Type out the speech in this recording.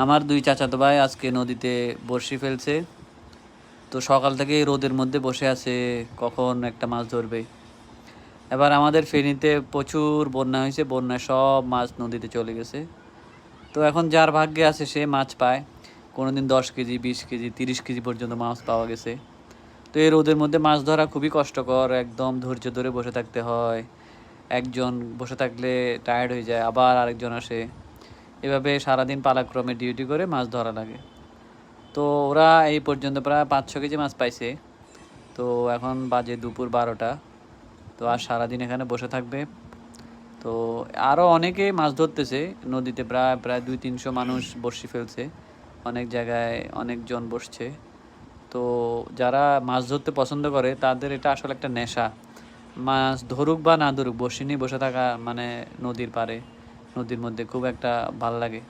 আমার দুই চাচাতো ভাই আজকে নদীতে বড়শি ফেলছে। তো সকাল থেকে রোদের মধ্যে বসে আছে, কখন একটা মাছ ধরবে। এবার আমাদের ফেনীতে প্রচুর বন্যা হয়েছে, বন্যায় সব মাছ নদীতে চলে গেছে। তো এখন যার ভাগ্যে আছে সে মাছ পায়। কোনোদিন 10 কেজি, 20 কেজি, 30 কেজি পর্যন্ত মাছ পাওয়া গেছে। তো এই রোদের মধ্যে মাছ ধরা খুবই কষ্টকর, একদম ধৈর্য ধরে বসে থাকতে হয়। একজন বসে থাকলে টায়ার্ড হয়ে যায়, আবার আরেকজন আসে। এভাবে সারাদিন পালাক্রমে ডিউটি করে মাছ ধরা লাগে। তো ওরা এই পর্যন্ত প্রায় 5-6 কেজি মাছ পাইছে। তো এখন বাজে দুপুর 12টা। তো আর সারাদিন এখানে বসে থাকবে। তো আরও অনেকে মাছ ধরতেছে নদীতে, প্রায় প্রায় 200-300 মানুষ বড়শি ফেলছে। অনেক জায়গায় অনেকজন বসছে। তো যারা মাছ ধরতে পছন্দ করে তাদের এটা আসলে একটা নেশা। মাছ ধরুক বা না ধরুক, বড়শি নিয়ে বসে থাকা মানে নদীর পাড়ে, নদীর মধ্যে খুব একটা ভাল লাগে।